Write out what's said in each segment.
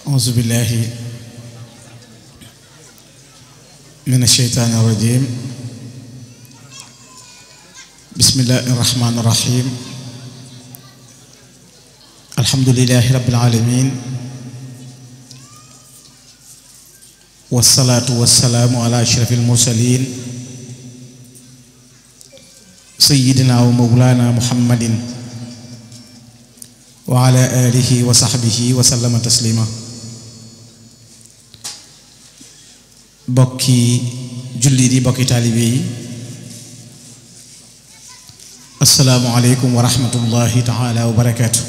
auzu billahi min asheytaani irrajim bismillahi irrahmani irrahim alhamdulilahi rabbil alamin wassalaatu wassalaamu ala ashrafil mursalin sayyidina wa mawlana muhammadin wa ala alihi wa sahbihi wa sallama taslima bokki jullit yi bokki taalibe yi assalaamu aleykum wa rahmatullahi taala wa barakaatu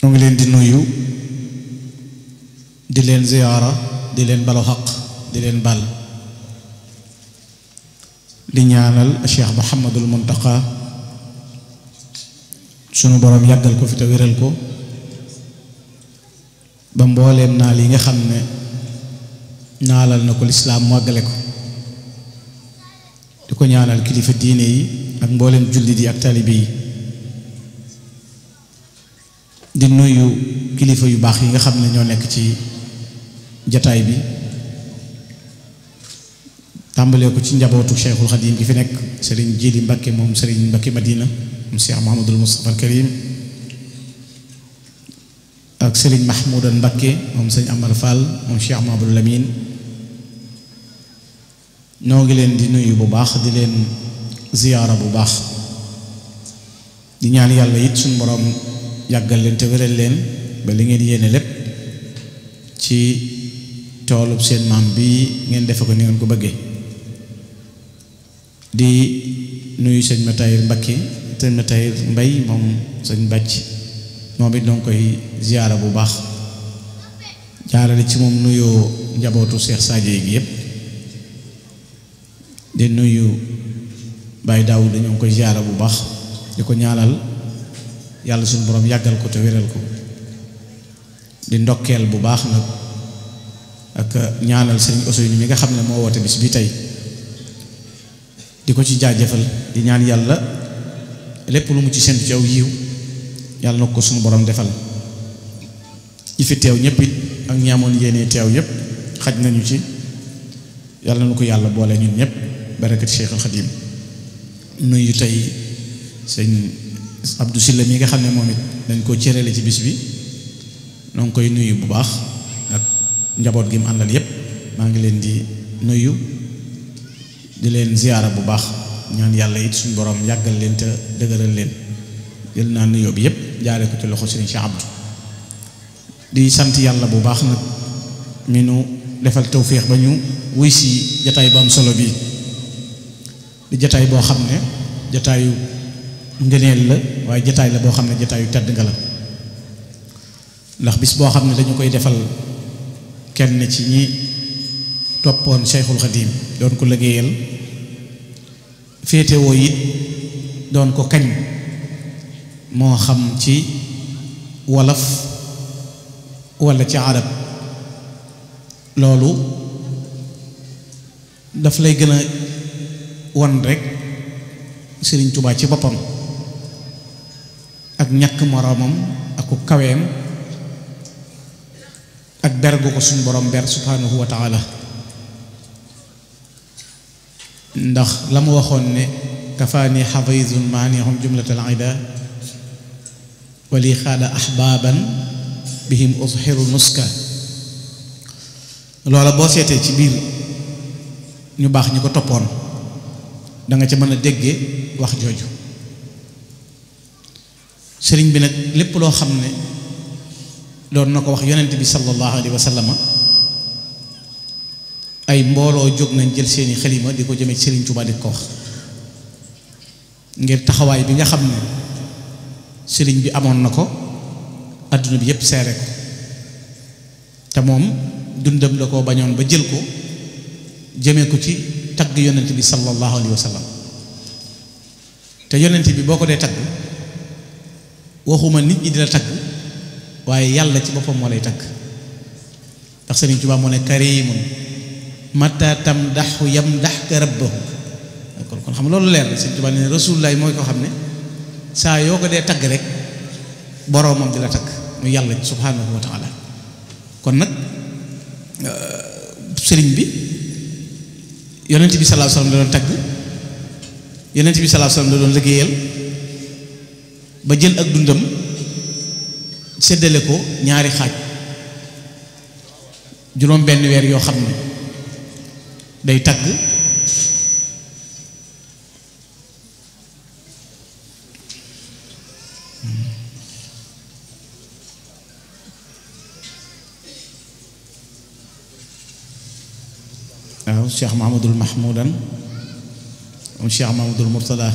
ñoo ngi leen di nuyu di leen ziyaara di leen balu xaq di leen bal di ñaanal Cheikh Muhammadul Muntaqa sunu boroom yàggal ko fi te wéral ko ba mbooleem naal yi nga xam ne naalal na ko lislaam màggale ko di ko ñaanal kilifa diine yi ak mbooleem jullit yi ak taalibe yi di nuyu kilifa yu baax yi nga xam ne ñoo nekk ci jataay bi tàmbalee ko ci njabootu Cheikhul Xadim gi fi nekk Serigne Jili Mbakke moom Serigne Mbakke Madina moom Cheikh Mouhamadul Moustapha al Karim ak Serigne Mahmoudan Mbakke moom Serigne Amar Fall moom Cheikh Mouhamadul Lamine ñoo ngi leen di nuyu bu baax di leen ziyaara bu baax di ñaan yàlla it suñu borom yàggal leen te wéral leen ba li ngeen yéene lépp ci toolub seen maam bi ngeen defe ko ni ngeen ko bëggee di nuyu sëñ Matahir Mbakke sëñ Matahir Mbay moom sëñ Bàcc moom it doo koy ziyaara bu baax jaarale ci moom nuyoo njabootu Seex Sadio gi yépp di nuyu Baye Daawud dañoo ngi koy ziyaara bu baax di ko ñaanal yàlla suñu borom yàggal ko te wéral ko di ndokkeel bu baax nag ak ñaanal sëriñ Ousseynou mi nga xam ne moo woote bis bi tey di ko ci jaajëfal di ñaan yàlla lépp lu mu ci séntu ci aw yiw yàlla na ko suñu borom defal ñi fi teew ñëpp it ak ñi amoon yéene teew yëpp xaj nañu ci yàlla na ko yàlla boole ñun ñëpp barakati Cheikhul Khadim nuyu tey sëñ Abdou Silla mi nga xam ne moom it dañ koo cërale ci bis bi noo ngi koy nuyu bu baax ak njaboot gi mu àndal yépp maa ngi leen di nuyu di leen ziyaara bu baax ñaan yàlla it suñu borom yàggal leen te dëgëral leen jël naa nuyoo bi yépp jaare ko ci loxo Sëriñ Cheikh Abdou di sant yàlla bu baax nag mi nu defal tawféex ba ñu wuy si jataay bu am solo bii di jataay boo xam ne jataayu ngëneel la waaye jataay la boo xam ne jataayu tedd nga la ndax bis boo xam ne dañu koy defal kenn ci ñi toppoon Cheikhul Khadim doon ko liggéeyal féetewoo it doon ko kañ moo xam ci wolof walla ci arab loolu daf lay gën a won rek Sëriñ Tuubaa ci boppam ak ñàkk moroomam ak ku kaweem ak ber gu ko suñu borom ber subhanahu wa taala ndax la mu waxoon ne kafaani xafizun maanihum jumlatal ida wali xaada ahbaban bihim uzhiru nuska loola boo seetee ci biir ñu baax ñi ko toppoon da nga ca mën a dégge wax jooju sëriñ bi nag lépp loo xam ne doon na ko wax yonent bi sallallahu alayhi wa sallam ay mbooloo jóg nañ jël seeni xalima di ko jëmee ci Sëriñ Tuubaa di ko wax ngir taxawaay bi nga xam ne sëriñ bi amoon na ko adduna bi yépp seere ko te moom dundam da koo bañoon ba jël ko jëmee ko ci tagg yonent bi sallallahu alayhi wa sallam te yonent bi boo ko dee tagg waxuma nit ñi di la tagg waaye yàlla ci boppam moo lay tagg ndax Sëriñ Tuubaa moo ne karimun mata tamdaxu yamdaxka rabbahu kon xam loolu leer na Sëriñ Tuubaa ne rasulullaay mooy ko xam ne saa yoo ko dee tagg rek boroomam di la tagg mu yàlla subhanahu wa taala. kon nag sëriñ bi yonent bi sallallahu alayhi wasallam la doon tagg, yonent bi sallallahu alayhi wasallam la doon liggéeyal ba jël ak dundam séddale ko ñaari xaaj, juróom benn weer yoo xam ne day tagg waaw Cheikh Mahamadul Mahmoudan moom Cheikh Mahamadul Murtada.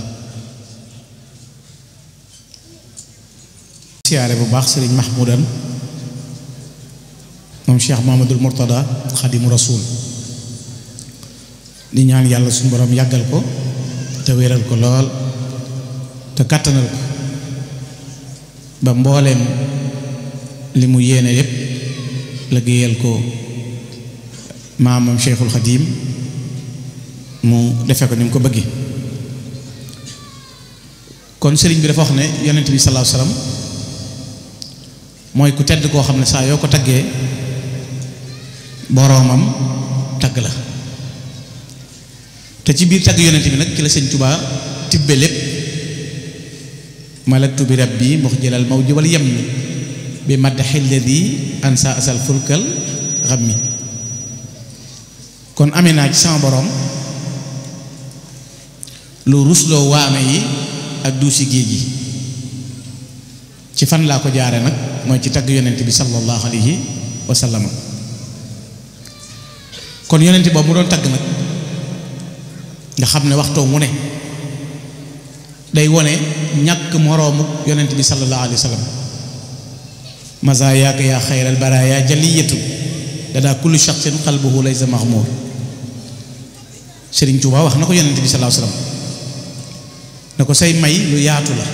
siyaare bu baax sëriñ Mahmoudan moom Cheikh Mahamadul Murtada xadimu rasul, di ñaan yàlla suñu borom yàggal ko te wéral ko lool te kàttanal ko ba mbooleem li mu yéene yépp liggéeyal ko maamam Cheikhul Xadim mu defe ko ni mu ko bëggi. kon sëriñ bi dafa wax ne yonent bi sallallahu alayhi wasallam mooy ku tedd koo xam ne saa yoo ko taggee boroomam tagg la. te ci biir tagg yonent bi nag ci la sëñ Tuubaa tibbe lépp, malaktu bi rabbi muxjilal mawji wal yammi bi maddaxi lladi ansa asal fulkal xammi. kon amee naa ci sama boroom lu rusloo waame yi ak duusi géej yi. ci fan laa ko jaare nag mooy ci tagg yonent bi sallallahu alayhi wa sallam. kon yonent boobu mu doon tagg nag nga xam ne waxtoo mu ne day wone ñàkk moroomu yonent bi sallallahu alayhi wa sallam. mazaayaaka yaa xayral baraaya jaliyatu dadaa kullu shaxsin qalbuhu laysa maxmuur. Sëriñ Tuubaa wax na ko yonent bi sallallahu alayhi wa sallam ne ko say may lu yaatu la,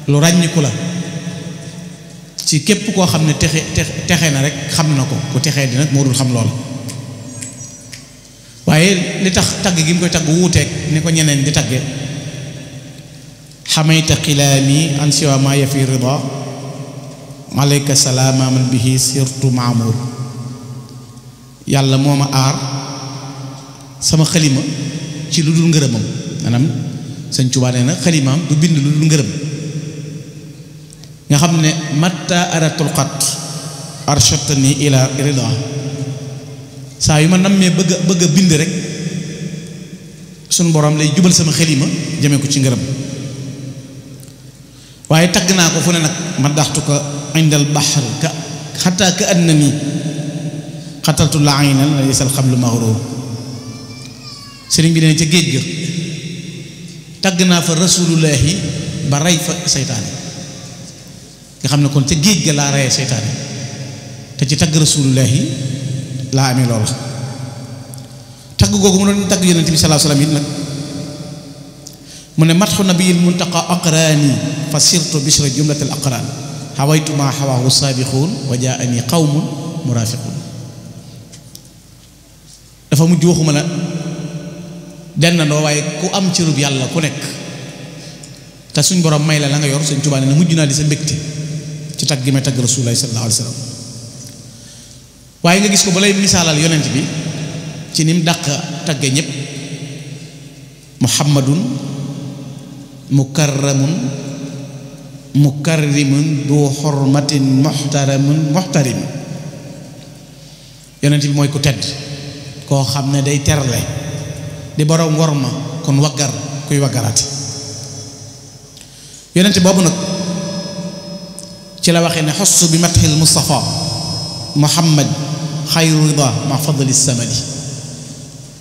lu ràññiku la ci képp koo xam ne texe na rek xam na ko, ku texee di nag moo dul xam loola. waaye li tax tagg gi mu koy tagg wuuteeg ni ko ñeneen di tagge, xamayta xilaami an siwa ma yafi rida alayka salaama man bihi sirtu maamuur. yàlla moo ma aar sama xalima ci lu dul ngërëmam. maanaam sëñ Tuubaa nee na xalimaam du bind lu dul ngërëm. nga xam ne matta aratul xat arshatani ila rida, saa yu ma nammee bëgg a bind rek suñ borom lay jubal sama xalima jëme ko ci ngërëm. waaye tagg naa ko fu ne nag ma daxtu ko indal bahr ka xataa ka annani xataltu la aynan la yesal xablu maxruur. sëriñ bi nee ca géej ga tagg naa fa rasulullahi ba rey fa seytaane. nga xam ne kon ca géej ga laa reyee seytaane te ci tagg rasulullahi laa amee loola. tagg googu mu doon tagg yonent bi sallallahu alayhi wasallam it nag mu ne matxu nabiyil muntaqa aqraani fa sirtu bishra jumlatil aqraan xawaytu maa xawaahu saabixuun wa jaani qawmun muraafiquun. dafa mujj waxuma la dennandoo waaye ku am cërub yàlla ku nekk te suñ borom may la nga yor. Sëñ Tuubaa ne na mujj naa di sa mbégte ci tagg gi may tagg rasulullaahi sallallaahu alayhi wa sallam. waaye nga gis ko ba lay misaalal yonent bi ci ni mu dàq tagge ñépp, muhammadun mukarramun mukarrimun du xormatin muxtaramun muxtarim. yonent bi mooy ku tedd koo xam ne day terle di borom worma kon waggar kuy waggaraati. yonent boobu nag ci la waxee ne xossu bi matxil mustafa muhammad xayru rida ma fadli samadi.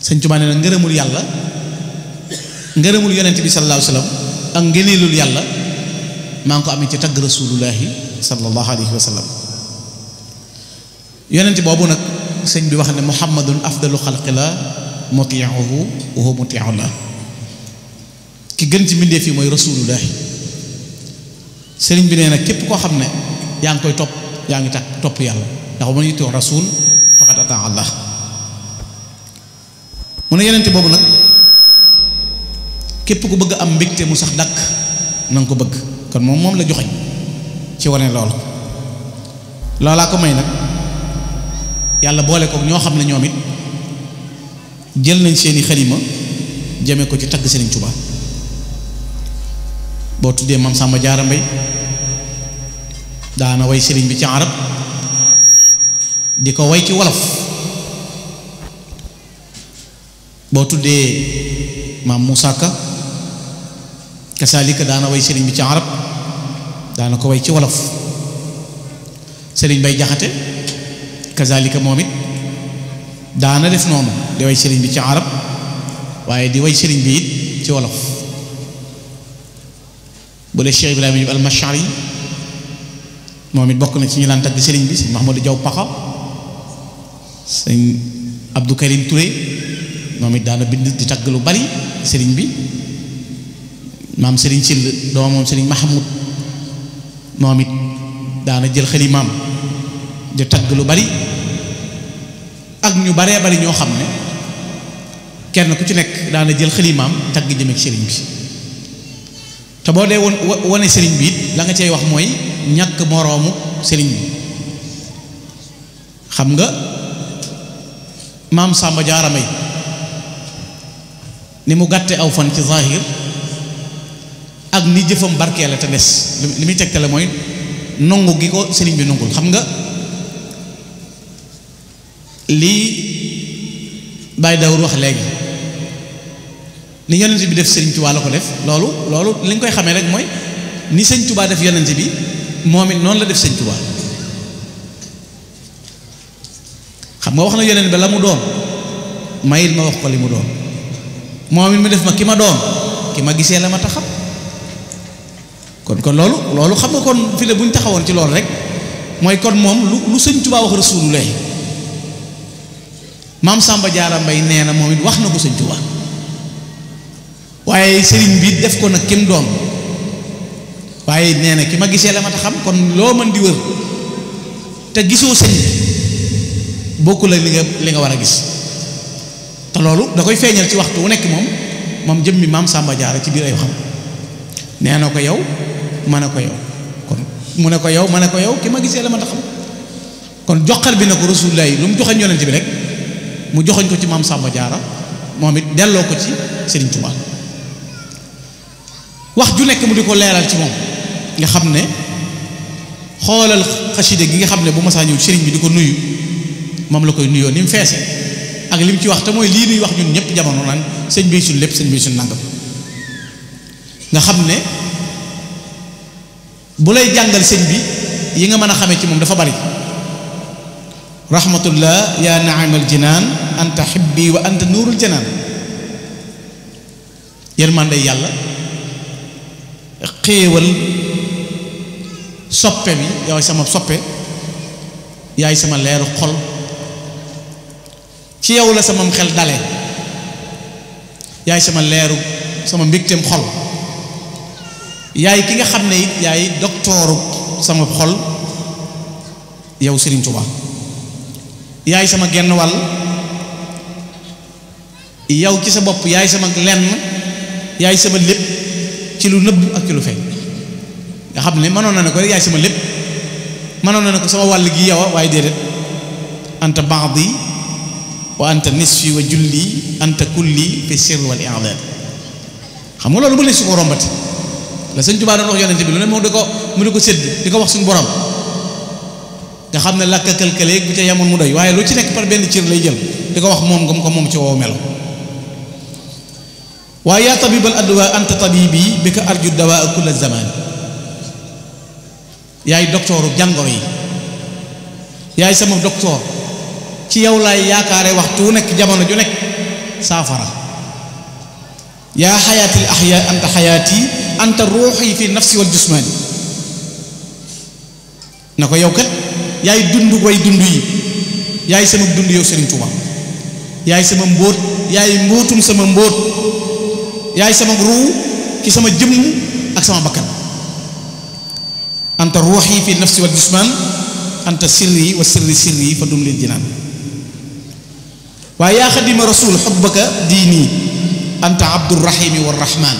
Sëñ Tuubaa nee na ngërëmul yàlla, ngërëmul yonent bi sallallahu alayhi wa sallam ak ngëneelul yàlla maa ngi ko amee ci tagg rasulullahi sallallahu alayhi wa sallam. yonent boobu nag sëñ bi wax ne muhammadun afdalu xalqillah mutiiuhu wa huwa mutiiullah. ki gën ci mbindeef yi mooy rasulullahi. sëriñ bi nee na képp koo xam ne yaa ngi koy topp yaa ngi takk topp yàlla, ndax man yuti rasul faqad ataa allah. mu ne yonent boobu nag képp ku bëgg am mbégte mu sax dàkk na nga ko bëgg. kon moom la joxeñ ci wane loolu. loolaa ko may nag yàlla boole ko ñoo xam ne ñoom it jël nañ seeni xalima jëme ko ci tagg Sëriñ Tuubaa boo tuddee Maam Samba Jaara Mbay daana way sëriñ bi ci arab di ko way ci wolof boo tuddee Maam Muusaa Ka kasaalika daana way sëriñ bi ci arab daana ko way ci wolof sëriñ Bay Jaxate kasaalika moom it daana def noonu di way sëriñ bi ci arab waaye di way sëriñ bi it ci wolof bu dee Cheikh Ibrahima Jóob al-Mashari moom it bokk na ci ñu daan tagg sëriñ bi sëñ Mahamadou Jaw Paxa sëñ Abdou Karim Touré moom it daana bind di tagg lu bari sëriñ bi maam sëriñ Sill doomam sëriñ Mahamoud moom it daana jël xalimaam di tagg lu bari ak ñu baree bari ñoo xam ne kenn ku ci nekk daana jël xalimaam tagg jëme ak sëriñ bi te boo dee wane sëriñ bi it la nga cey wax mooy ñàkk moroomu sëriñ bi xam nga Maam Samba Jaara Mbay ni mu gàtte aw fan ci zahir ak ni jëfam barkee la te des li muy tegtale mooy nongu gi ko sëriñ bi nongul xam nga lii Baye Daoud wax léegi ni yonent bi def sëriñ Tuubaa la ko def loolu li nga koy xamee rek mooy ni sëñ Tuubaa def yonent bi moom it noonu la def sëñ Tuubaa xam nga wax na yonent ba la mu doon mayit ma wax ko li mu doon moom it mu def ma ki ma doon ki ma gisee la ma taxam kon loolu xam nga kon fi ne bu ñu taxawoon ci loolu rek mooy kon moom lu sëñ Tuubaa wax Rasulullah Maam Samba Jaara Mbay nee na moom it wax na ko sëñ Tuubaa waaye sëriñ bi def ko nag kim doon waaye nee na ki ma gisee la ma taxam kon loo mën di wër te gisoo sëñ bokkul ak li nga war a gis te loolu da koy feeñal ci waxtu wu nekk moom jëmmi Maam Samba Jaara ci biir ay waxam nee na ko yow ma ne ko yow kon mu ne ko yow ma ne ko yow ki ma gisee la ma taxam kon joxar bi na ko Rasulullah lu mu joxañ yonent bi rek mu joxoñ ko ci Maam Samba Jaara moom it delloo ko ci Sëriñ Tuubaa wax ju nekk mu di ko leeral ci moom nga xam ne xoolal xaside gi nga xam ne bu masaa ñëw sëriñ bi di ko nuyu moom la koy nuyoo ni mu feese ak li mu ci wax te mooy lii nuy wax ñun ñëpp jamono naan sëñ bi suñ lépp sëñ bi suñ nangam nga xam ne bu lay jàngal sëñ bi yi nga mën a xamee ci moom dafa bari rahmatullah ya naimal jinaan anta xibbi wa anta nuurul janaan yërmande yàlla xéewal soppe bi yaay sama soppe yaay sama leeru xol ci yow la sama xel dale yaay sama leeru sama mbégteem xol yaay ki nga xam ne it yaay doktooru sama xol yow Sëriñ Tuubaa yaay sama genn wàll yow ci sa bopp yaay sama lenn yaay sama lépp ci lu nëbb ak ci lu feeñ nga xam ne mënoon na ne ko rek yaay sama lépp mënoon na ne ko sama wàll gi yow waaye déedéet anta baadi wa anta nisfi wa julli anta kulli fi sirr wal i'dad xam nga loolu bu ne su ko rombati la sëñ Tuubaa doon wax yonente bi lu ne mu di ko sédd di ko wax suñu borom nga xam ne làkk këlkëleeg bu ca yamoon mu doy waaye lu ci nekk par benn cër lay jël di ko wax moom ngam ko moom ci wow melo waaye yaa tabibal adwa anta tabibi bi ka arju dawaa kulla zaman yaay doktooru jàngoro yi yaay sama doktoor ci yow laay yaakaare waxtu wu nekk jamono ju nekk saafara yaa xayaatil ahya anta xayaati anta ruuxi fi nafsi wal jismaani na ko yow kat yaay dund way dund yi yaay sama dund yow Serigne Touba yaay sama mbóot yaay mbóotum sama mbóot yaay sama ruu ci sama jëmm ak sama bakkan anta ruuxi fi nafsi wal jismaan anta sirri wa sirri sirri fa dum lil jinaan waaye yaa xadima rasul xubbaka diini anta abdurrahimi warrahman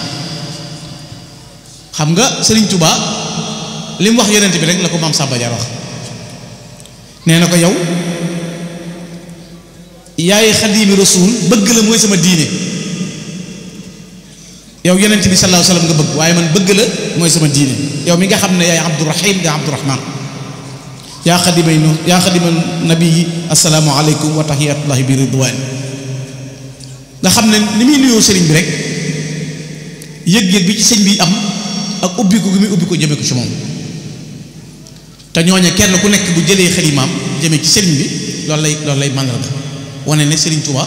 xam nga Serigne Touba li mu wax yonent bi rek la ko Maam Samba Jaara wax nee na ko yow yaay xadiimi rasul bëgg la mooy sama diine yow yonent bi sallallahu alayhi wasallam nga bëgg waaye man bëgg la mooy sama diine yow mi nga xam ne yaay Abdurahim da Abdurahman yaa xadimay nu yaa xadima nabii assalaamu aleykum wa tahiyatullahi bi ridwaan nga xam ne ni muy nuyoo sëriñ bi rek yëg-yëg bi ci sëñ bi am ak ubbiku gi muy ubbiku jëme ko ci moom te ñooña kenn ku nekk bu jëlee xalimaam jëme ci sëriñ bi loolu lay màndarga wane ne sëriñ Tuubaa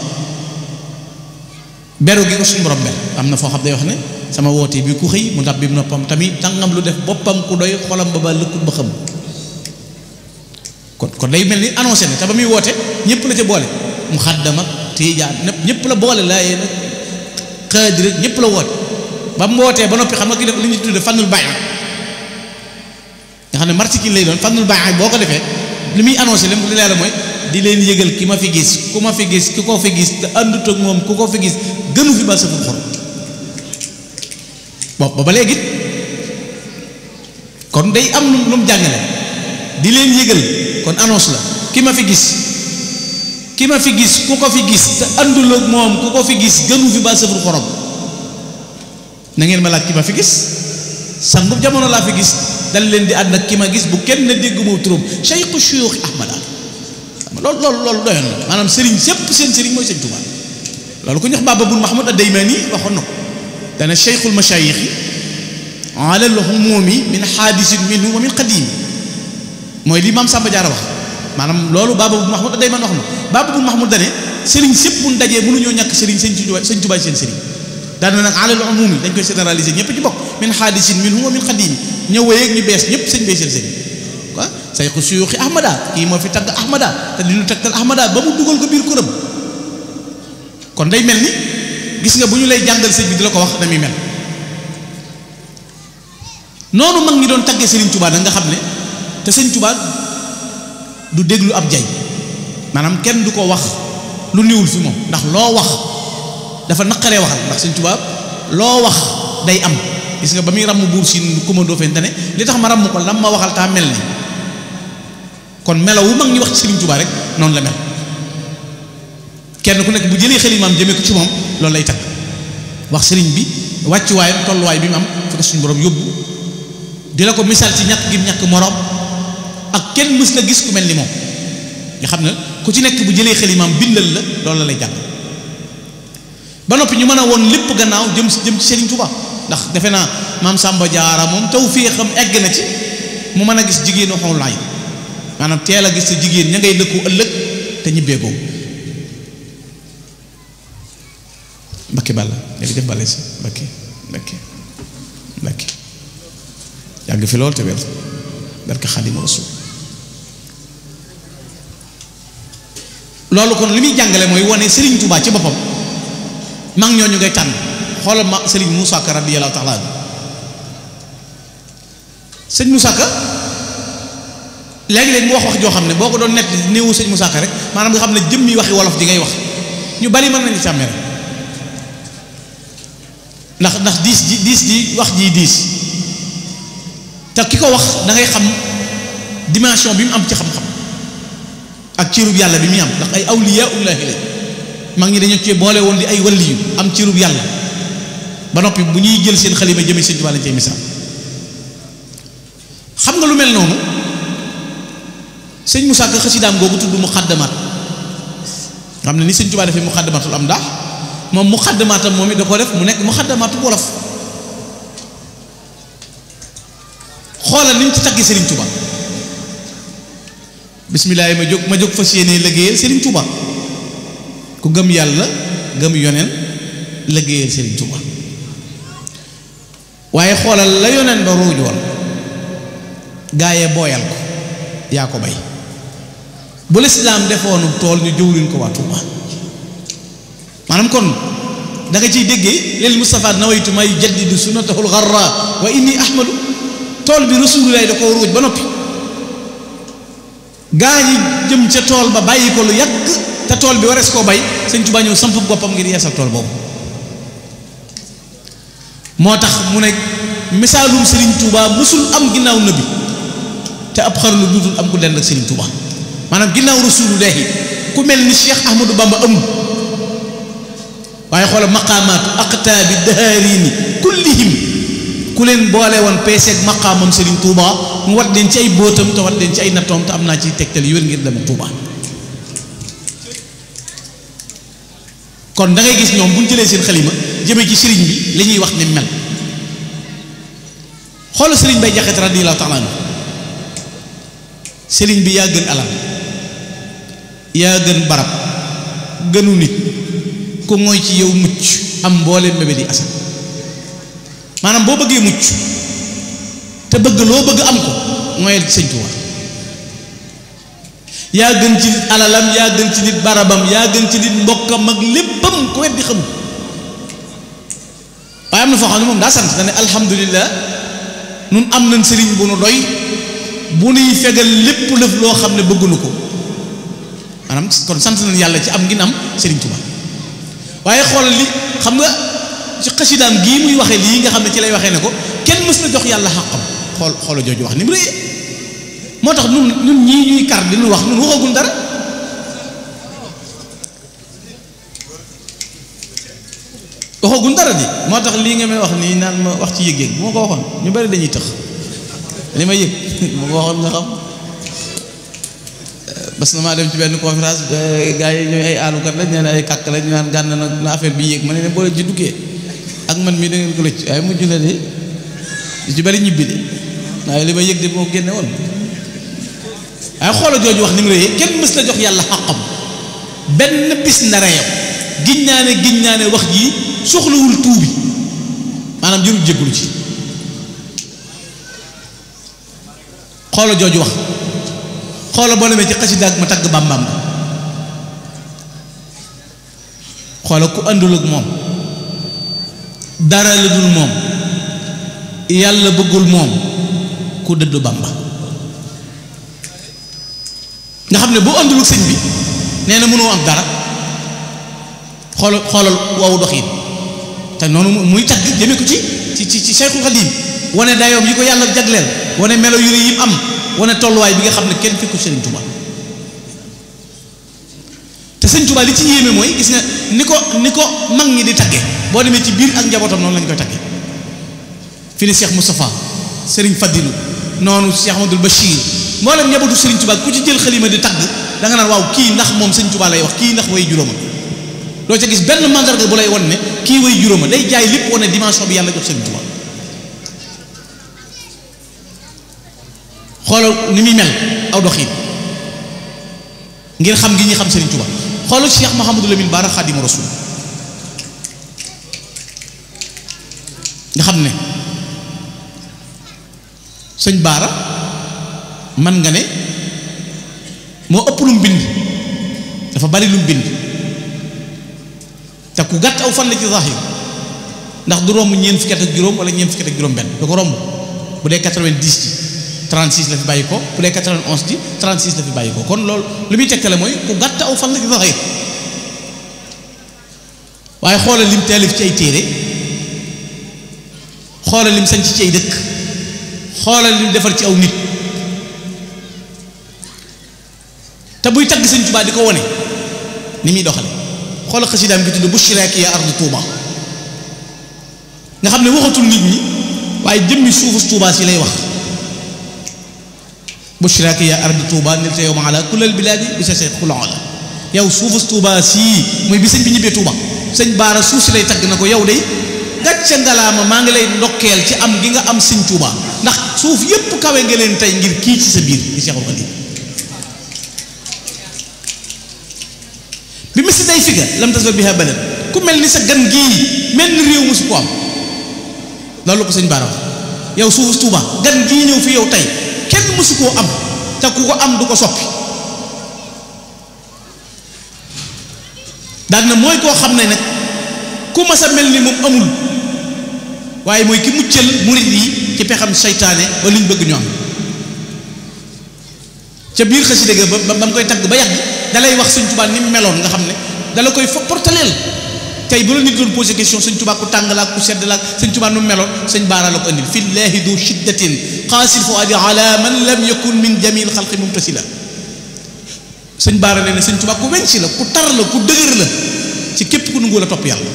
beru gi ko suñu borom ber am na foo xam day wax ne sama woote bi ku xëy mu dab bi noppam tamit tàngam lu def boppam ku doy xolam ba lëkkut ba xam kon day mel ni annoncé ne te ba muy woote ñëpp la ca boole mu xaddam ak tiijaan ñëpp la boole laayee nag xaadir ñëpp la woote ba mu wootee ba noppi xam nga ki def li ñu tudde fannul bàyyi nga xam ne martikin lay doon fannul bàyyi boo ko defee li muy annoncé li leer mooy di leen yëgal ki ma fi gis ku ma fi gis ki ko fi gis te àndut ak moom ku ko fi gis gënu fi ba saful xol bopp ba léegi kon day am lu mu jàngale di leen yëgal kon annonce la ki ma fi gis ku ko fi gis te àndul ak moom ku ko fi gis gënu fi ba saful xorom na ngeen ma laaj ki ma fi gis sangub jamono laa fi gis dal leen di ànd ak ki ma gis bu kenn dégg moo turam cheikhu shuyukh ahmada loolu doyoon na maanaam sëriñ sépp seen sëriñ mooy sëñ Tuubaa loolu ko ñox Baba bun Mahmoud ad-Daymani waxoon na ko dana cheikhul mashayikhi ala al-humumi min haadisin minhu wa min qadim mooy li maam Samba Diarra wax maanaam loolu Baba bun Mahmoud ad-Daymani wax na Baba bun Mahmoud dane sëriñ sépp bu dajee mënuñoo ñàkk sëriñ sëñ Tuubaa seen sëriñ daana nag ala al-umumi dañ koy généraliser ñëpp ci bokk min haadisin minhu wa min qadim ñëw wéyeeg ñu bees ñëpp sëñ bay seen sëriñ quoi sayxu suyuuxi ahmada kii moo fi tagg ahmada te di ñu tegtal ahmada ba mu dugal ko biir kuram kon day mel ni gis nga bu ñu lay jàngal sëñ bi di la ko wax na muy mel noonu mag ñi doon taggee Sëriñ Tuubaa da nga xam ne te Sëriñ Tuubaa du déglu ab jay maanaam kenn du ko wax lu niwul fi moom ndax loo wax dafa naqaree waxal ndax Sëriñ Tuubaa loo wax day am gis nga ba muy ràmm buur siin commando fente ne li tax ma ràmm ko lam ma waxal taa mel ni kon melaw wu mag ñi wax ci Sëriñ Tuubaa rek noonu la mel kenn ku nekk bu jëlee xalimaam jëmee ko ci moom loolu lay takk wax sëriñ bi wàccuwaayam tolluwaay bi mu am fi ko suñu borom yóbbu di la ko misaal ci ñàkk gi ñàkk moroom ak kenn mës la gis ku mel ni moom nga xam ne ku ci nekk bu jëlee xalimaam bindal la loolu la lay jàng ba noppi ñu mën a woon lépp gannaaw jëm ci Sëriñ Tuubaa ndax defe naa maam Samba Diarra moom tawfiixam egg na ci mu mën a gis jigéenu xawul laay maanaam teel a gis sa jigéen ña ngay dëkku ëllëg te ñibbeekoo Mbakke Balla léegi def bale si Mbakke yàgg fi lool te wér barke Xaadimu Rasuul loolu kon li muy jàngale mooy wane Serigne Touba ci boppam mag ñooñu ngay tànn xoolal ma Serigne Moussa Ka radiyallahu taala anhu sëñ Moussa Ka léegi-léegi mu wax joo xam ne boo ko doon nett néewu sëñ Moussa Ka rek maanaam nga xam ne jëmmi waxi wolof di ngay wax ñu bari mën nañu càmmere ndax diis ji wax ji diis te ki ko wax da ngay xam dimension bi mu am ci xam-xam ak ciirub yàlla bi muy am ndax ay awliyaullahi la mag ñi dañu cee boole woon di ay waliyu am ciirub yàlla ba noppi bu ñuy jël seen xalima jëme sëñ Tuubaa lañ cay misaal xam nga lu mel noonu sëñ Moussa Ka xasidaam googu tudd muqaddamaat xam ne ni sëñ Tuubaa defee muqaddamaatul am ndax moom muqaddamaatam moom it da ko def mu nekk muqaddamaatu wolof xoolal ni mu ci taggi Serigne Touba bismillah ma jóg fas yéene liggéeyal Serigne Touba ku gëm yàlla gëm yoneen liggéeyal Serigne Touba waaye xoolal la yoneen ba ruuj woon gaayee booyal ko yaa ko bay bu lislaam defoonu tool ñu jëwriñ ko waa Touba maanaam kon da nga ciy déggee lil Mustafa nawaytu may jaddidu sunnatahul gharra wa inni ahmadu tool bi rasulullah da koo ruuj ba noppi gaa ñi jëm ca tool ba bàyyi ko lu yàgg te tool bi warees koo bay sëñ Tuubaa ñëw samp boppam ngir yeesal tool boobu moo tax mu ne misaalum Serigne Touba mësul am ginnaaw nabi te ab xarnu duutul am ku dend ak Serigne Touba maanaam ginnaaw rasulullahi ku mel ni Cheikh Ahmadou Bamba amul waaye xoolal maqaamaatu aqtaabi dahaarini kullihim ku leen boole woon peeseeg maqaamam Serigne Touba mu wat leen ci ay bóotam te wat leen ci ay nattoom te am naa ci tegtal yu wér ngir dem Touba. kon da ngay gis ñoom bu ñu jëlee seen xalima jëmee ci sëriñ bi li ñuy wax ni mel xoolal sëriñ Bay Jaxate radiyallahu taala anhu sëriñ bi yaa gën alal yaa gën barab gënu nit ku mooy ci yow mucc am mbooleem mébét yi asal maanaam boo bëggee mucc te bëgg loo bëgg am ko mooy sëñ Tuubaa yaa gën ci nit alalam yaa gën ci nit barabam yaa gën ci nit mbokkam ak léppam ko weddi xamul waaye am na foo xam ne moom daa sant dane alhamdulillah nun am nañ sëriñ bu nu doy bu nuy fegal lépp lëf loo xam ne bëggunu ko maanaam kon sant nañ yàlla ci am ngi am sëriñ Tuubaa waaye xoolal li xam nga ci xasidaam gii muy waxee lii nga xam ne ci lay waxee ne ko kenn mës na jox yàlla xàqam xoola jooju wax ni mu rëy moo tax ñun ñii ñuy kar di nu wax ñun waxagul dara waxagul dara di moo tax lii nga may wax nii naan ma wax ci yëg-yëg bu ma ko waxoon ñu bari dañuy tëx li ma yëg ma ko waxoon nga xam bas na maa dem ci benn conférence gars yi ñooy ay aalukat lañ nee na ay kàkk lañ ñu naan gànn nag na affaire bi yéeg ma ne boo leen ci duggee ak man mii da ngeen ko lëcc waaye mujj na de ci bari ñibbi de waaye li ma yëg de moo génne woon waaye xoola jooju wax ni mu rëyee kenn mës la jox yàlla xàqam benn bis na reyam giñ naa ne wax jii soxlawul tuubi maanaam jërul jéggulu ci xoola jooju wax xoola boo demee ci xasida ak ma tagg bàmbaam ba xoola ku àndul ak moom dara la dul moom yàlla bëggul moom ku dëddu bàmba nga xam ne boo àndul ak sëñ bi nee na mënoo am dara xoolal woowu doxin te noonu muy tagg jëme ko ci Cheikhul Khadim wane dayoom yi ko yàlla jagleel wane melo yu rëy yi am wane tolluwaay bi nga xam ne kenn fekku Sëriñ Tuubaa te Sëriñ Tuubaa li ci yéeme mooy gis nga ni ko mag ñi di tagge boo demee ci biir ak njabootam noonu lañu koy tagge fi ne Cheikh Moustapha Serigne Fadilou noonu Cheikh Ahmadoul Bachir mboolem njabootu Sëriñ Tuubaa ku ci jël xalima di tagg da nga naan waaw kii ndax moom Sëriñ Tuubaa lay wax kii ndax way juróoma doo ca gis benn mandarga bu lay won ne kii way juróoma day jaay lépp wane dimension bi yàlla jox Sëriñ Tuubaa xoolal ni muy mel aw doxin ngir xam gi ñuy xam Sëriñ Tuubaa xoolal Cheikh Mouhamadou Lamine Bara Xaadimu Rasuul nga xam ne sëñ Bara man nga ne moo ëpp lu mu bind dafa bari lu mu bind te ku gàtt aw fan la ci zahir ndax du romb ñeent fukki at ak juróom wala ñeent fukki at ak juróom benn du ko romb bu dee 90 ci 36 la fi bàyyi ko bu dee 91 ci 36 la fi bàyyi ko kon loolu li muy tegtale mooy ku gàtt aw fan la ci zahir waaye xoolal lim taalif ci ay téere xoolal lim sañ ci ay dëkk xoolal lim defar ci aw nit te buy tagg Sëñ Tuubaa di ko wone ni muy doxale xoolal xasidaam gi tudd Bushraaki yaa ardu Tuuba nga xam ne waxatul nit ñi waaye jëmmi suufu Tuuba si lay wax Bushraaki yaa ardu Tuuba nilta yow ma ala kullal bilaadi bi sa seet xulon la yow suufu Tuuba sii mooy bi sëñ bi ñibbee Tuuba sëñ Baara suuf si lay tagg na ko yow day gàcce ngalaama maa ngi lay ndokkeel ci am gi nga am Sëñ Tuuba ndax suuf yépp kawe nga leen tey ngir kii ci sa biir di Seexul Xadiim bi misi day figa lam tasba biha balad ku mel ni sa gan gii mel ni réew musu ko am loolu ko sëñ Baara wax yow suufu Tuuba gan gii ñëw fi yow tey kenn musu koo am te ku ko am du ko soppi daal na mooy koo xam ne nag ku mas a mel ni moom amul waaye mooy ki muccal murit yi ci pexam seytaane ba liñ bëgg ñu am ca biir xasida ga ba mu koy tagg ba yàgg dalay wax Sëñ Tuubaa ni mu meloon nga xam ne dala koy fa portaleel tey bu la nit doon posé question Sëñ Tuubaa ku tàng la ak ku sedd la ak Sëñ Tuubaa nu mu meloon Sëñ Baara la ko andil fillaahi du shiddatin qaasil fuadi ala man lam yakun min jamil xalqi mumtasila sëñ Baara nee na sëñ Tuubaa ku weñ si la ku tar la ku dëgër la ci képp ku nangoo la topp yàlla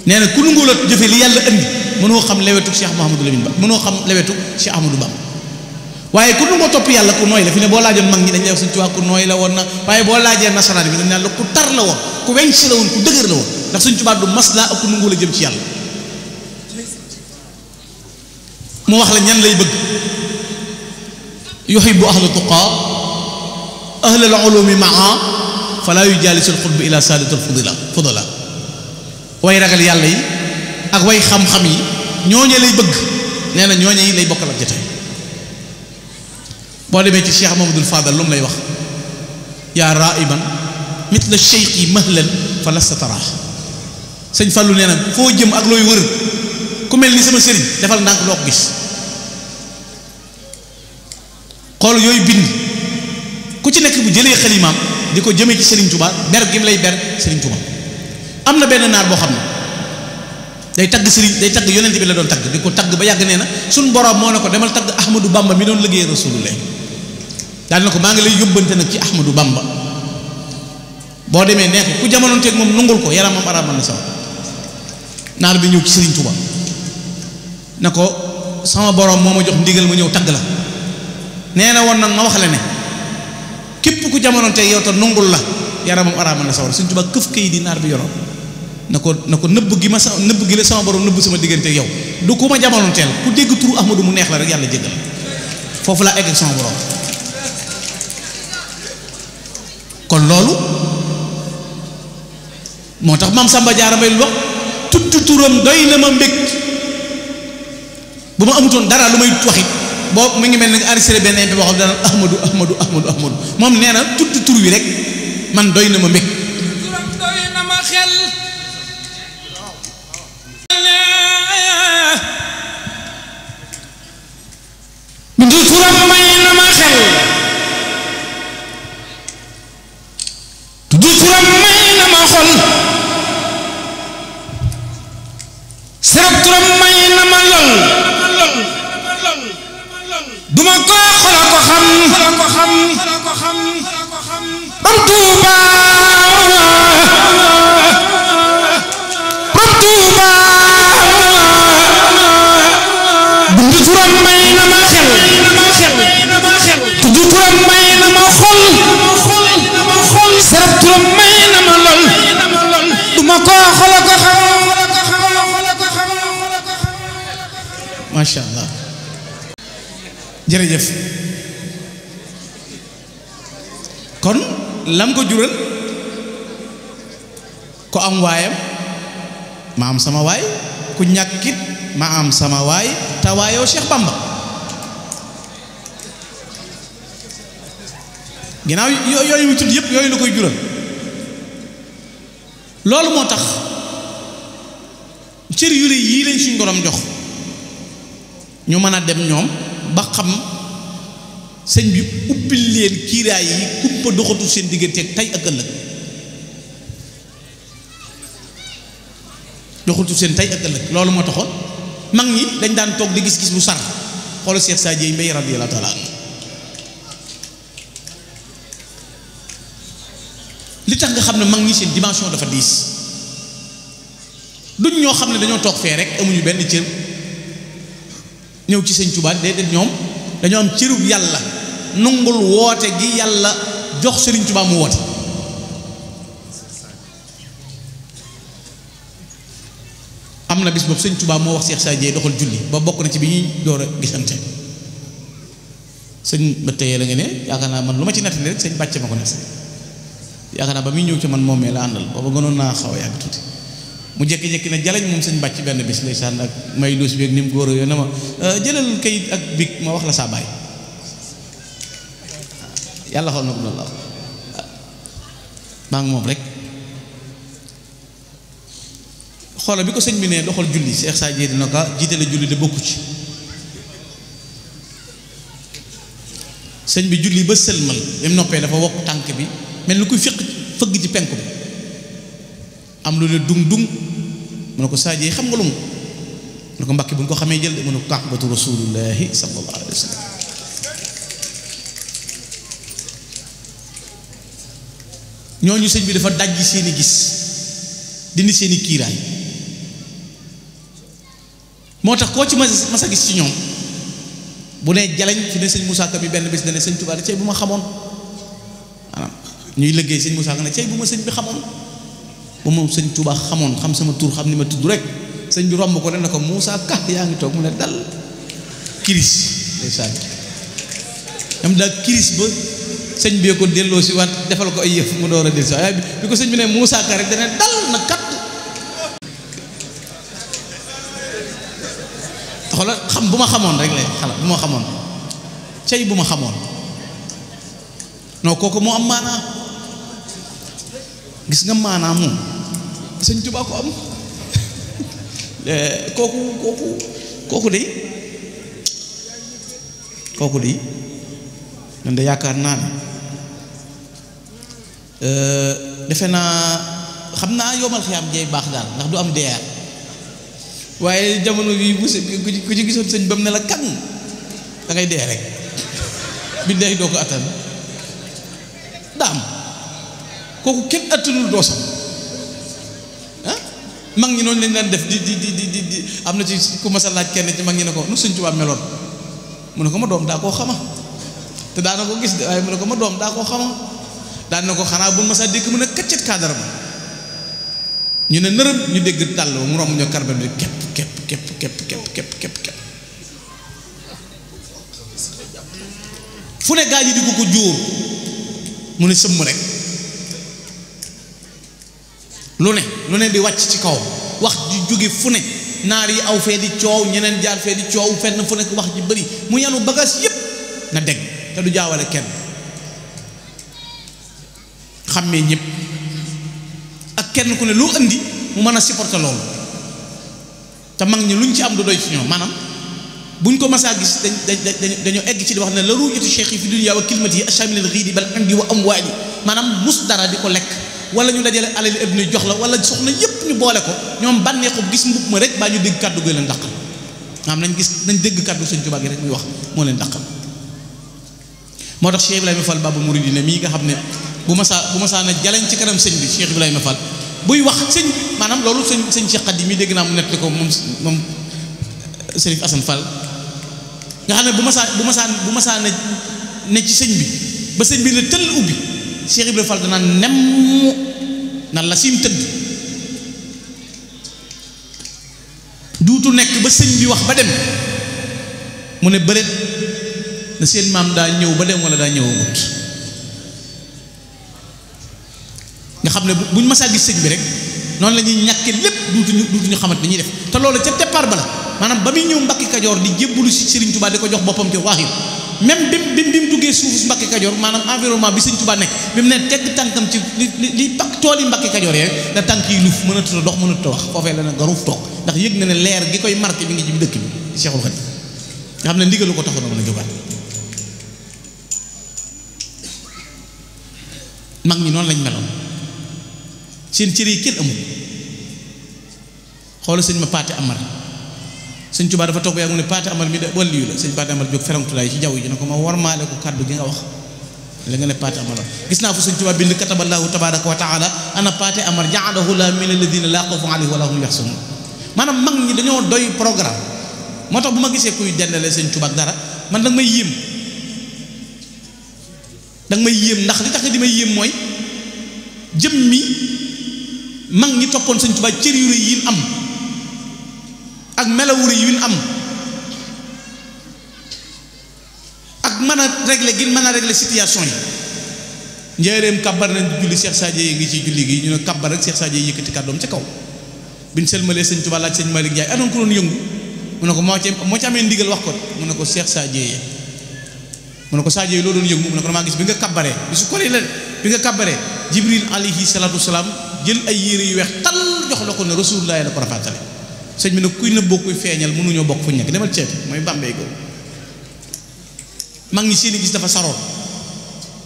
nee na ku nangoo la jëfe li yàlla indi mënoo xam lewetu Cheikh Mouhamadou Lamine Ba mënoo xam lewetu Cheikh Ahmadou Bamba waaye ku nangoo topp yàlla ku nooy la fi ne boo laajoon mag ñi dañ lay wax sëñ Tuubaa ku nooy la woon na waaye boo laajee nasaraan bi dañ naan la ku tar la woon ku weñ si la woon ku dëgër la woon ndax sëñ Tuubaa du maslaa ak ku nangoo la jëm ci yàlla mu wax la ñan lay bëgg yuhibbu ahla tuqaa ahla al-ulumi maa fala yujaalisu al-xutb ila saadatul fudala way ragal yàlla yi ak way xam-xam yi ñooñe lay bëgg nee na ñooñe yi lay bokkal ak jotaay boo demee ci Cheikh Mamadou Fadal lu mu lay wax yaa raiban mitla cheikhi mahlan fa lasta taraax sëñ Fallou nee na foo jëm ak looy wër ku mel ni sama sëriñ defal ndànk doo ko gis xool yooyu bind ku ci nekk bu jëlee xalimaam di ko jëmee ci Serigne Touba ber gi mu lay ber Serigne Touba am na benn naar boo xam ne day tagg Serigne day tagg yonent bi la doon tagg di ko tagg ba yàgg nee na suñ borom moo ne ko demal tagg Ahmadou Bamba mi doon liggéey Rasulullah daal na ko maa ngi lay yóbbante nag ci Ahmadou Bamba boo demee nee ko ku jamonoonteeg moom nungul ko yaramam araamal na sama naar bi ñëw ci Serigne Touba na ko sama borom moo ma jox ndigal ma ñëw tagg la nee na woon nag ma wax la ne képp ku jamonoonteeg yow te nungul la yaramam araamal na sawar Serigne Touba këf kayit di naar bi yoroon na ko nëbb gi la sama borom nëbb sama diggante yow du ku ma jamonoonteel ku dégg turu Ahmadou mu neex la rek yàlla jéggal foofu laa egg ak sama borom kon loolu moo tax maam Samba Diarra Mbaye lu wax tudd turam doy na ma mbég bu ma amutoon dara lu may waxit boo mu ngi mel ni nga enregistré benn MP boo xam dana Ahmadou moom nee na tudd tur wi rek man doy na ma mbég turam doy na ma xel bindu turam may na ma xel tudd turam may na ma xol serab turam may na ma lol duma ko xola ko xam bam Tuuba bindu turam may na ma xel tudd turam may na ma xol serab turam may na ma lol duma ko xola ko xam macha allah jërëjëf kon lam ko jural ko am waayam ma am sama waay ku ñàkkit ma am sama waay te waayoo Cheikh Bamba ginnaaw yooyu mu tudd yëpp yooyu la koy jural loolu moo tax cër yu rëy yii lañ suñ borom jox ñu mën a dem ñoom ba xam sëñ bi ubbil leen kiiraay yi kumpa doxatul seen digganteeg tey ak ëllëg doxatul seen tey ak ëllëg loolu moo taxoon mag ñi dañ daan toog di gis-gis bu sar xoolal Cheikh Sadio Mbaye radiyallahu taala anhu li tax nga xam ne mag ñi seen dimension dafa diis duñ ñoo xam ne dañoo toog fee rek amuñu benn cër ñëw ci sëñ Tuubaa déedéet ñoom dañoo am cërub yàlla nungul woote gi yàlla jox Sëriñ Tuubaa mu woote am na bis boobu sëñ Tuubaa moo wax Cheikh Sadio doxal julli ba bokk na ci bi ñuy door a gisante sëñ ba teyee la nga ne yaakaar naa man lu ma ci nettali rek sëñ bàcce ma ko nekk yaakaar naa ba muy ñëw ci man moomee la àndal booba gënoon naa xaw a yàgg tuuti mu jékki-jékki ne jaleñ moom sëñ bàcc benn bis lay sànn ak may luus bi ak ni mu góor yoo ne ma jëlal kayit ak big ma wax la saa baay yàlla xool na ko loolu la maa ngi moom rek xoola bi ko sëñ bi ne doxal julli Cheikh Sadio dina ko jiite la julli de bokku ci sëñ bi julli ba sëlmal ba mu noppee dafa wokk tànk bi mel ni kuy fëgg ci penk bi am lu ne dung mu ne ko Sadio xam nga lu mu ne ko mbakki bu ñu ko xamee jël de mu ne ko kaabatu rasulullahi sallallahu alayhi wa sallam ñooñu sëñ bi dafa dajji seeni gis dindi seeni kiiraay moo tax koo ci mas a gis ci ñoom bu ne jaleñ fi ne sëñ Moussa Ka bi benn bés dane sëñ Tuubaa cey bu ma xamoon maanaam ñuy liggéey sëñ Moussa Ka ne cey bu ma sëñ bi xamoon ba moom sëñ Tuubaa xamoon xam sama tur xam ni ma tudd rek sëñ bi romb ko ne ko Moussa Ka yaa ngi toog mu ne dal kiris ndeysaan am daal kiris ba sëñ bi ko delloo si waat defal ko ay yëf mu door a dellu si waaye bi ko sëñ bi ne Moussa Ka rek dana dal na kat xoolal xam bu ma xamoon rek lay xalaat bu ma xamoon cey bu ma xamoon non kooku moo am maanaa gis nga maanaa moom sëñ Tuubaa ko am kooku de man de yaakaar naa ne defe naa xam naa yomal xiyaam jeey baax daal ndax du am deyaat waaye jamono bii bu ku ci gisoon sëñ ba mu ne la kan da ngay dee rek billahi doo ko attan daam kooku kenn attanul doosam ah mag ñi noonu lañ daan def di am na ci ku mas a laaj kenn ci mag ñi ne ko nu sëñ Tuubaa meloon mu ne ko ma doom daa koo xama te daana ko gis de waaye mu ne ko ma doom daa koo xama daan na ko xanaa bu ma saa dégg mu ne këccet kaadara ma ñu ne nërëm ñu dégg tàll mu romb ñoo karbet bi képp fu ne gaa yi di ko jóor mu ne sëmm rek lu ne di wàcc ci kaw wax ji jóge fu ne naar yi aw fee di coow ñeneen jaar fee di coow fenn fu nekk wax ji bëri mu yanu bagage yépp na dégg te du jaawale kenn xàmmee ñëpp ak kenn ku ne loo indi mu mën a supporter loolu te mag ñi luñ ci am du doy ci ñoom maanaam buñ ko masaa gis dañoo egg ci di wax ne la ruujatu cheikh yi fi dunya wa kilmati yi achamilal xiidi bal andi wa amwaali maanaam mus dara di ko lekk wala ñu dajale alali adduna jox la wala soxna yépp ñu boole ko ñoom bànneexu gis mbub ma rek baa ñu dégg kàddu gi leen dàqal maanaam nañ dégg kàddu sëñ Tuubaa gi rek muy wax moo leen dàqal moo tax Cheikh Ibrahima Fall Babou Mouridina mii nga xam ne bu masaa na jaleñ ci kanam sëñ bi Cheikh Ibrahima Fall buy wax sëñ maanaam loolu sëñ Cheikh Xadim mi dégg naa mu nettali ko moom Serif Assane Fall nga xam ne bu masaa ne ci sëñ bi ba sëñ bi ne tëll ubbi Cheikh Ibrahima Fall danaa nemm nan la sim tëdd duutu nekk ba sëñ bi wax ba dem mu ne bëreet na seen maam daa ñëw ba dem wala daa ñëwagut nga xam ne buñ masaa gis sëñ bi rek noonu la ñuy ñàkke lépp duutuñu xamante ni ñuy def te loolu ca départ ba la maanaam ba muy ñëw Mbàkke Kajoor di jébbalu si Sëriñ Tuubaa di ko jox boppam ci waaxir même bi mu duggee suufu Mbàkke Kajoor maanaam environnement bi Sëriñ Tuubaa nekk bi mu ne tegg tànkam ci li tool yi Mbàkke Kajoor yee da tànk yi luuf mënatuta dox mënatuta wax foofee la ne garuuf toog ndax yëg na ne leer gi koy marqué bi ngi ci dëkk bi Seexul Xadiim nga xam ne ndigalu ko taxoon na mën a jógaat mag ñi noonu lañ meloon seen cër yi kenn amul xoola sëñ ma Paate Amar sëñ Tuubaa dafa toog ba yàgg mu ne Paate Amar mi de wàlliyu la sëñ Paate Amar jóg ferantulaay ci jaww ji ne ko ma warmaale ko kàddu gi nga wax la nga ne Paate Amar gis naa fu sëñ Tuubaa bind kataballahu tabaraka wa taala ana Paate Amar ja'alahu la min alladina la xawfun alayhim wa la hum yaxzanun maanaam mag ñi dañoo doy programme moo tax bu ma gisee kuy dendale sëñ Tuubaa ak dara man danga may yéem ndax li tax di may yéem mooy jëm mi mag ñi toppoon sëñ Tuubaa cër yu rëy yi am ak melawu rëy yi am ak mën a régler gi mën a régler situation yi njëreem kàbbar nañ di julli Cheikh Sadio yi ngi ci julli gi ñu ne kàbbar rek Cheikh Sadio yi yëkkati kàddoom ca kaw biñ sëlmalee sëñ Tuubaa laaj sëñ Malick Ndiaye anoon ko doon yëngu mu ne ko moo ci amee ndigal wax ko mu ne ko Cheikh Sadio yi mu ne ko Sadio yi loo doon yëngu mu ne ko damaa gis bi nga kàbbaree bi su koree la bi nga kàbbaree Jibril alayhi salaatu wasalaam jël ay yére yu weex tal jox la ko ne Rasulullah la ko rafatale sëñ bi nag kuy nëbboo kuy feeñal mënuñoo bokk fu ñu nekk demal ceeb mooy Bambey go mag ñi seeni gis dafa saroon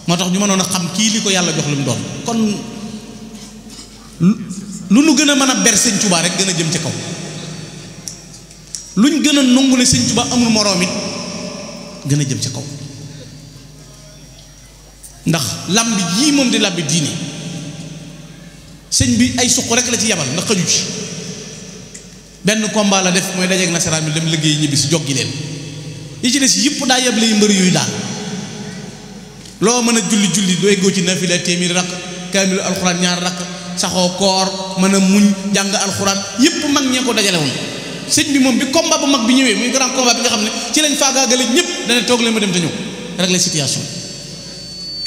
moo tax ñu mënoon a xam kii li ko yàlla jox lu mu doon kon lu nu gën a mën a ber sëñ Tuubaa rek gën a jëm ca kaw luñ gën a nangu ne sëñ Tuubaa amul moroom it gën a jëm ca kaw ndax làmb yii moom di làmb diine sëñ bi ay suq rek la ci yabal ndax xaju ci benn combat la def mooy dajeeg nasaraan bi dem liggéey ñibbi si joggi leen yi ci des yëpp daa yeble yu mbër yuy daal loo mën a julli dooy góo ci nafila téeméeri rakk kaamilu alxuraan ñaar rakk saxoo koor mën a muñ jàng alxuraan yëpp mag ñee ko dajale woon sëñ bi moom bi combat bu mag bi ñëwee muy grand combat bi nga xam ne ci lañ faagaagale ñëpp dana toog leen ma dem te ñëw régler situation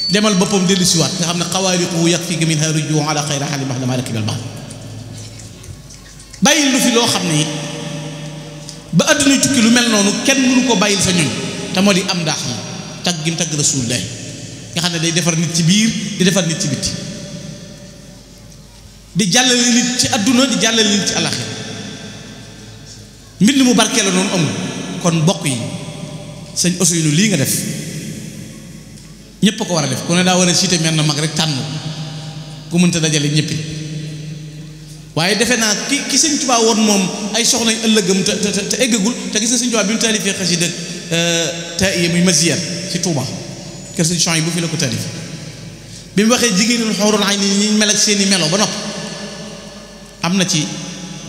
demal boppam dellu siwaat nga xam ne xawaariqu yakfika minha rujuu ala xayri xaali bax dama rakibal baax bàyyil lu fi loo xam ne it ba àdduna tukki lu mel noonu kenn mënu ko bàyyil sa ñoñ te moo di am ndaax yi tagg gi mu tagg rasulullah nga xam ne day defar nit ci biir di defar nit ci bitti di jàllale nit ci àdduna di jàllale nit ci àllaxira mbind mu barkee la noonu amul kon mbokk yi sëñ Ousseynou lii nga def ñépp a ko war a def ku ne daa war a cité mel na mag rek tànn ku mënta dajale ñéppi waaye defe naa ki sëñ Tuubaa woon moom ay soxnañ ëllëgam te eggagul te gis na sëñ Tuubaa bi mu taalifee xasida taiye muy Maziyar ci Tuubaa kër sëñ Chouaïb bu fi la ko taalif bi mu waxee jigéenul xawrul ayni ñi mel ak seeni melo ba nopp am na ci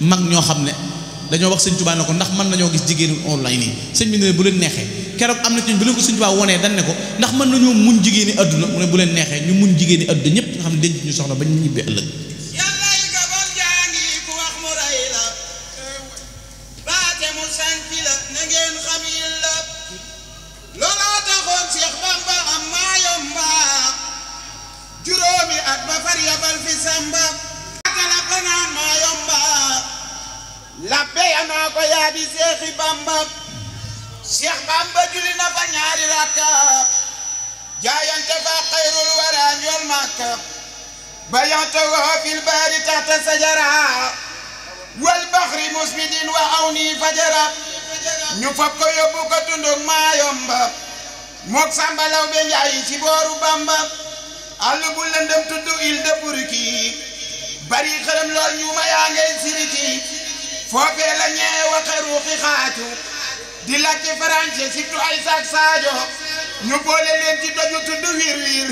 mag ñoo xam ne dañoo wax sëñ Tuubaa ne ko ndax mën nañoo gis jigéenul xawrul ayni sëñ bi ne bu leen neexee keroog am na ci bu leen ko sëñ Tuubaa wonee dañ ne ko ndax mën nañoo muñ jigéeni àdduna mu ne bu leen neexee ñu muñ jigéeni àdduna ñëpp nga xam ne denc ñu soxla ba ñu ñibbee ëllëg juróomi at ba far yabal fi samba atala fanaan maa yomba labbe ya naa ko yaa di seexi bamba seex bamba julli na fa ñaari rakka jaayante fa xayrul wara ñool makka bayatahu fil baari taxta sajara wal baxri musbidin wa awni fajara ñu fab ko yóbbu ko tundug maa yomba mook samba law be njaayi ci booru bamba àll bu lëndëm tudd il de Burki bari xërëm lool ñu ma yaa ngay siriti foofee la ñee waxe ruuxi xaatu di làkki français surtout ay saak saajo ñu boole leen ci doju tudd wiir wiir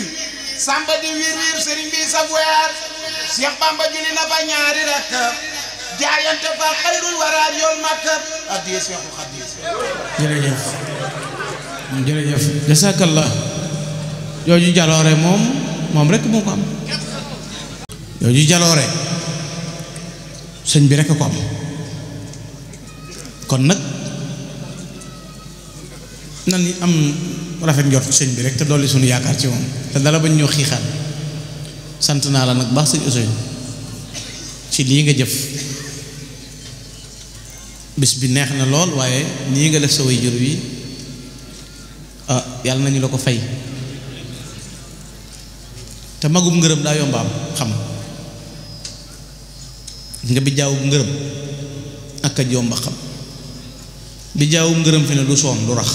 samba di wiir wiir sëriñ bi savoir Cheikh Bamba julli na fa ñaari rakk jaayante fa xayrul wara yool makka addiye Cheikhu Xaadim jërëjëf jazakallah jooju jaloore moom rek moo ko am jooju jaloore sëñ bi rek ko am kon nag nan am rafet njort sëñ bi rek te dolli suñu yaakaar ci moom te dala bañ ñoo xiixaan sant naa la nag baax sëñ Ousseynou ci lii nga jëf bis bi neex na lool waaye nii nga def sa way jur wi yàlla nañu la ko fay te magum ngërëm daa yombaam xam nga bi jaawum ngërëm ak a yomba xam bi jaawum ngërëm fi ne du soon du rax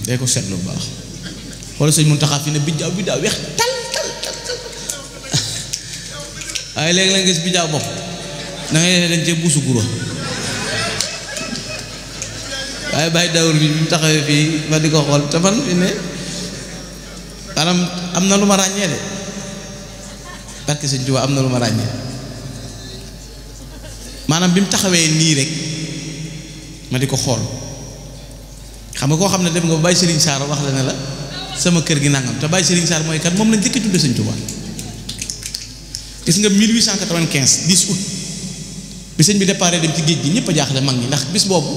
day ko seetlu bu baax walla sëñ Muntaxa fi ne bi jaaw weex tal waaye léegi la nga gis bi jaaw bopp da ngay dañ cee buusu guro waaye bàyyi dawur bi mu taxawee fii ma di ko xool te man fi ne maanaam am na lu ma ràññee de barke sëñ Tuubaa am na lu ma ràññee maanaam bi mu taxawee nii rek ma di ko xool xam nga koo xam ne dem nga ba Baye Serigne Sarr wax la ne la sama kër gi nangam te Baye Serigne Sarr mooy kat moom lañ njëkk a tudde sëñ Tuubaa gis nga 1895 10 août bi sëñ bi déparé dem ci géej gi ñëpp a jaaxle mag ñi ndax bis boobu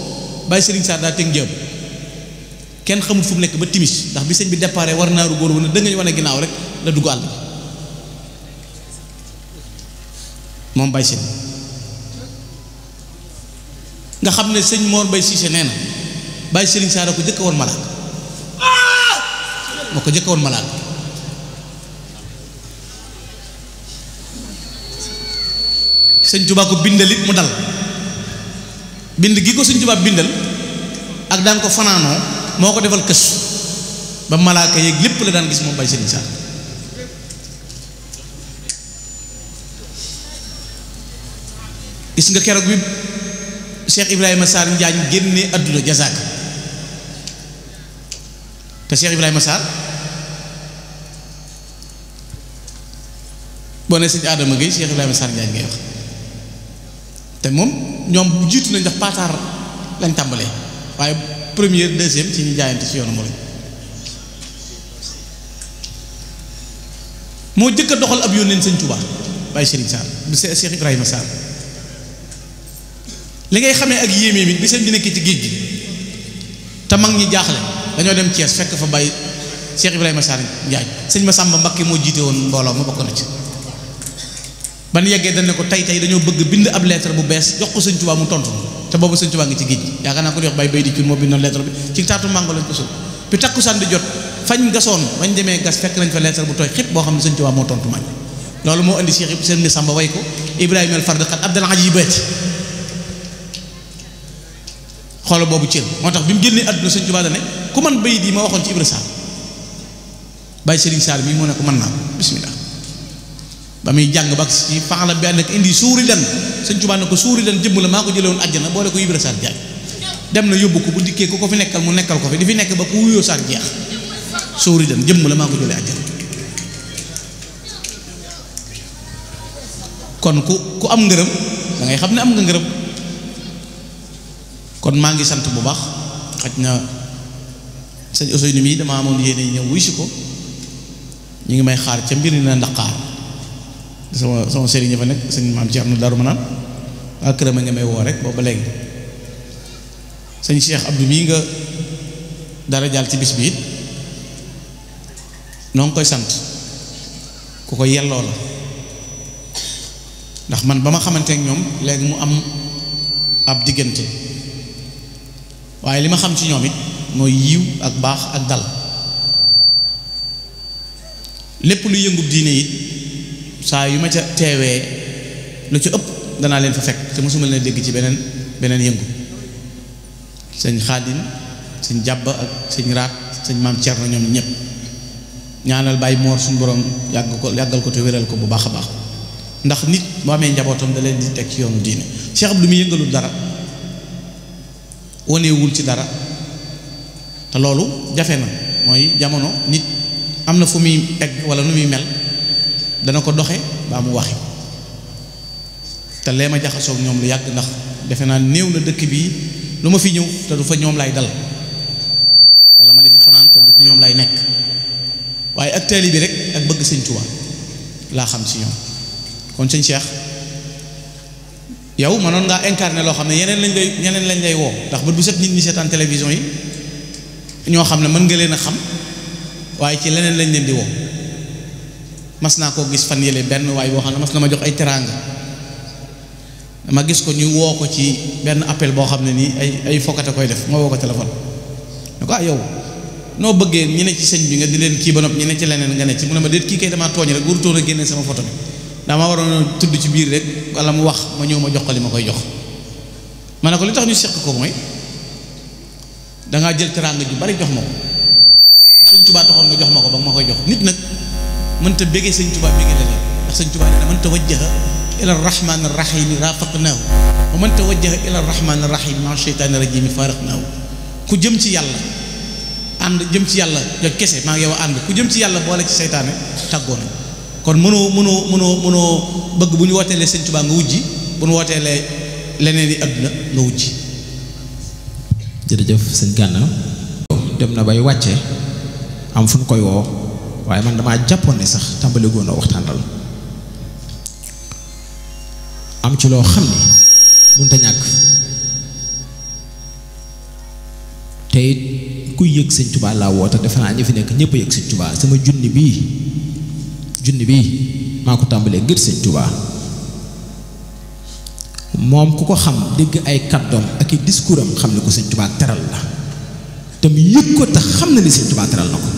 Baye Serigne Sarr daa teg njëb kenn xamul fu mu nekk ba timis ndax bi sëñ bi déparé war naaru góor wu ne dëngañ wane ginnaaw rek la dugg àll moom Baye Serigne nga xam ne sëñ Mor Baye Cissé nee na Baye Serigne Sarr ko jëkk woon malaak moo ko jëkk woon malaak sëñ Tuubaa ko bindalit mu dal bind gi ko sëñ Tuubaa bindal ak daan ko fanaanoo moo ko defal kës ba malaaka yeeg lépp la daan gis moom Baye Serigne Sarr gis nga keroog bi Cheikh Ibrahima Sarr Njaañ génne àdduna jasaaka te Cheikh Ibrahima Sarr boo ne sëñ Adama Gueye Cheikh Ibrahima Sarr Ndiaye ngay wax te moom ñoom jiitu nañ ndax paataar lañ tàmbalee waaye première deuxième ci ñu jaayante ci yoonu Mouride moo jëkk a doxal ab yónneen sëñ Touba Baye Serigne Sarr bu Cheikh Ibrahima Sarr li ngay xamee ak yéeme mi bi sëñ bi nekkee ci géej gi te mag ñi jaaxle dañoo dem Thiès fekk fa Baye Cheikh Ibrahima Sarr Ndiaye sëñ Massamba Mbakke moo jiite woon mbooloo ma bokk na ci ban yeggee dañ ne ko tey dañoo bëgg bind ab lettre bu bees jox ko sëñ Touba mu tontu te boobu sëñ Touba ngi ci géej gi yaakaar naa ko di wax Baye Bay di Cuun moo bindoon lettre bi ci taatu màngo lañ ko sul bi takkusaan di jot fañ gasoon bañ demee gas fekk nañ fa lettre bu tooy xip boo xam ne sëñ Touba moo tontu mañ loolu moo indi Cheikh sëñ Massamba way ko Ibrahima al Fard xat Abdal Ajibat xoolal boobu cër moo tax bi mu génnee àdduna sëñ Touba dane ku man bayit yi ma waxoon ci Ibra Sarr Baye Serigne Sarr mii moo ne ko mën naa ko bismillah ba muy jàng ba ci faala bi ànd ak indi suuri len sëñ Touba ne ko suuri len jëmm la maa ko jëlee woon àjjana boole ko Ibra Sarr jaay dem na yóbbu ko bu dikkee ku ko fi nekkal mu nekkal ko fi di fi nekk ba ku wuyoo Sarr jeex suuri len jëmm la maa ko jëlee àjjana kon ku am ngërëm da ngay xam ne am nga ngërëm kon maa ngi sant bu baax xaj na sëñ Ousseynou mii dama amoon yéene ñëw wuy si ko ñu ngi may xaar ca mbir na Ndaqaar sama sëriñ fa nekk sëñ maam Thierno Darou Manane waa këram a nga may woo rek boobu ba léegi sëñ Cheikh Abdou mii nga dara jàll ci bis bi it noo ngi koy sant ku ko yelloo la ndax man ba ma xamante ak ñoom léegi mu am ab diggante waaye li ma xam ci ñoom it mooy yiw ak baax ak dal lépp lu yëngub diine it saa yu ma ca teewee lu ci ëpp danaa leen fa fekk te mosuma leen dégg ci beneen yëngu sëñ Xaadim sëñ Jàbba ak sëñ Raat sëñ Maam Cerno ñoom ñëpp ñaanal Baye Moor suñu borom yàggal ko te wéral ko bu baax a baax ndax nit boo amee njabootam da leen di teg ci yoonu diine Cheikh Abdou mi yëngalul dara wanewul ci dara te loolu jafe na mooy jamono nit am na fu muy egg wala nu muy mel dana ko doxe baa mu waxe te lee ma jaxasoog ñoom lu yàgg ndax defe naa néew na dëkk bii lu ma fi ñëw te du fa ñoom lay dal wala ma defi fanaan te du ñoom lay nekk waaye ak taalibe bi rek ak bëgg sëñ Tuubaa laa xam ci ñoom kon sëñ Cheikh yow mënoon ngaa incarné loo xam ne ñeneen lañ lay woo ndax bët bu set nit ñi seetaan télévision yi ñoo xam ne mën nga leen a xam waaye ci leneen lañ leen di woo mas naa koo gis fan yële benn waaye boo xam ne mas na ma jox ay teraanga ma gis ko ñu woo ko ci benn appel boo xam ne nii ay fokkate koy def ma woo ko téléphone ne ko yow noo bëggee ñi ne ci sëñ bi nga di leen kii ba noppi ñi ne ci leneen nga ne ci mu ne ma déet kii kay damaa tooñ rek warutoon a génne sama photo bi dama waroon a tudd ci biir rek wala mu wax ma ñëw ma jox ko li ma koy jox ma ne ko li tax ñu seq ko mooy dangaa jël teraanga ju bari jox ma ko sëñ Tuubaa taxoon nga jox ma ko ba ma koy jox nit nag mënta bégee sëñ Tuubaa bégee la leen ndax sëñ Tuubaa nee na man tawajjaha ila rahmaan rahim rafaqnaahu wa man tawajjaha ila rahmaan rahim ma sheytaani rajim faraqnaahu ku jëm ci yàlla ànd jëm ci yàlla jo kese maa ngi yow ànd ku jëm ci yàlla boole ci seytaane tàggoo nañ kon mënoo bëgg bu ñu wooteelee sëñ Tuubaa nga wujji bu ñu wooteelee leneen yi àdduna nga wujji. jërëjëf sëñ Gana dem na bay wàcce am fu ñu koy woo waaye man damaa jàppoon ne sax tàmbali goon a waxtaanal am ci loo xam ne mënut a ñàkk te it kuy yëg sëñ Tuubaa laa woote defe naa ñi fi nekk ñëpp a yëg sëñ Tuubaa sama junni bii maa ko tàmbalee ngir sëñ Tuubaa moom ku ko xam dégg ay kàddoom ak i discours am xam ne ko sëñ Tuubaa teral la te mu yëg ko tax xam na ni sëñ Tuubaa teral na ko